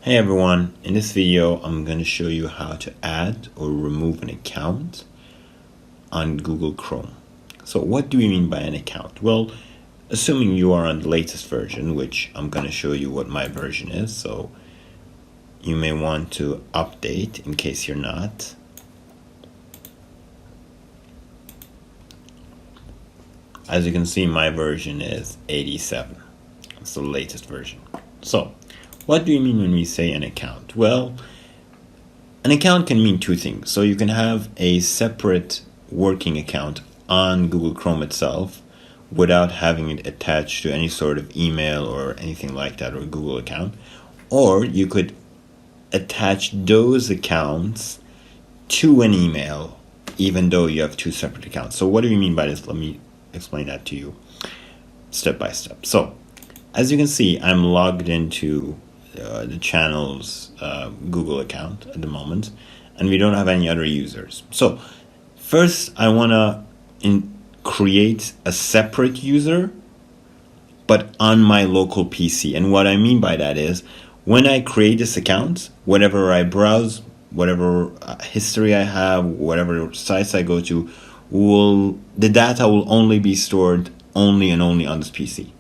Hey everyone, in this video I'm going to show you how to add or remove an account on Google Chrome. So what do we mean by an account? Well, assuming you are on the latest version, which I'm going to show you what my version is, so you may want to update in case you're not. As you can see, my version is 87. It's the latest version. So what do we mean when we say an account? Well, an account can mean two things. So you can have a separate working account on Google Chrome itself without having it attached to any sort of email or anything like that, or Google account. Or you could attach those accounts to an email even though you have two separate accounts. So what do we mean by this? Let me explain that to you step by step. So as you can see, I'm logged into the channel's Google account at the moment, and we don't have any other users. So first I want to create a separate user but on my local PC. And what I mean by that is, when I create this account, whatever I browse, whatever history I have, whatever sites I go to, the data will only be stored only and only on this PC.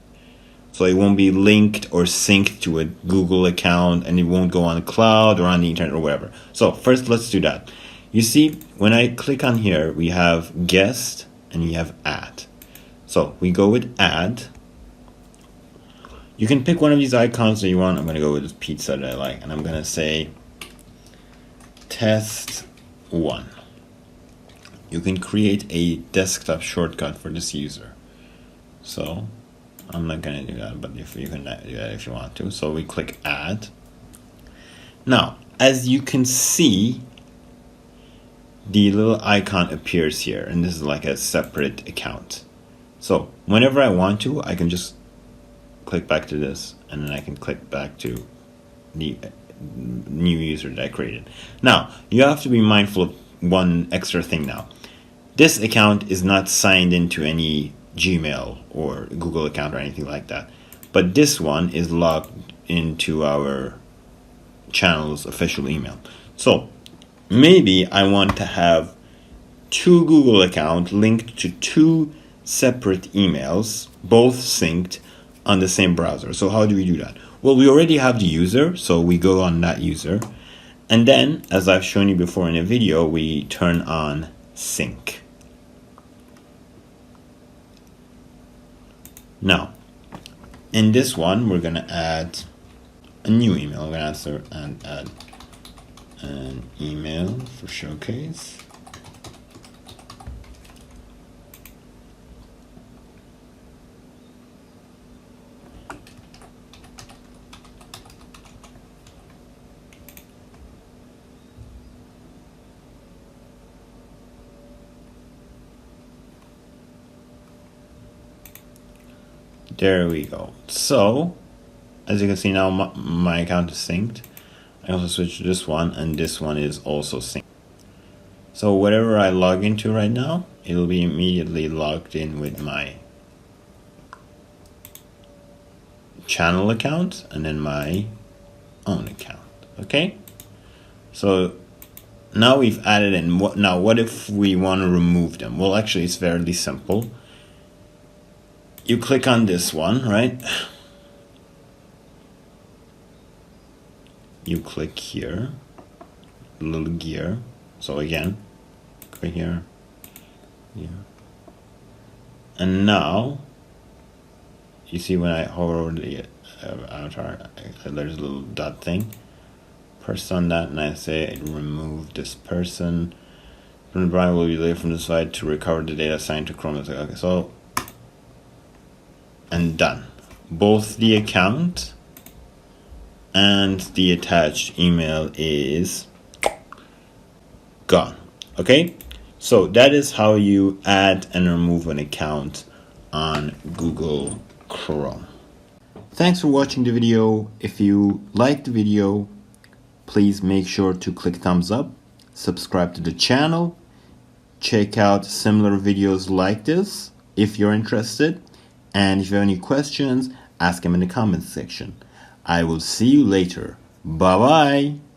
So it won't be linked or synced to a Google account, and it won't go on the cloud or on the internet or whatever. So first, let's do that. You see, when I click on here, we have guest and we have add. So we go with add. You can pick one of these icons that you want. I'm going to go with this pizza that I like, and I'm going to say test 1. You can create a desktop shortcut for this user. So I'm not going to do that, but if you can do that if you want to. So we click add. Now, as you can see, the little icon appears here, and this is like a separate account. So whenever I want to, I can just click back to this, and then I can click back to the new user that I created. Now, you have to be mindful of one extra thing now. This account is not signed into any Gmail or Google account or anything like that, but this one is logged into our channel's official email. So maybe I want to have two Google accounts linked to two separate emails, both synced on the same browser. So how do we do that? Well, we already have the user, so we go on that user, and then, as I've shown you before in a video, we turn on sync. Now, in this one, we're going to add a new email. I'm going to add an email for showcase. There we go. So, as you can see now, my account is synced. I also switched to this one, and this one is also synced. So whatever I log into right now, it'll be immediately logged in with my channel account and then my own account. Okay? So now we've added in. What if we want to remove them? Well, actually, it's fairly simple. You click on this one, right? You click here, little gear. So again, click here, and now you see when I hover over the avatar, there's a little dot thing. Press on that, and I say remove this person. Brian will be later from the site to recover the data assigned to Chrome. Okay, so. And done. Both the account and the attached email is gone. Okay, so that is how you add and remove an account on Google Chrome. Thanks for watching the video. If you liked the video, please make sure to click thumbs up, subscribe to the channel, check out similar videos like this if you're interested. And if you have any questions, ask them in the comments section. I will see you later. Bye bye.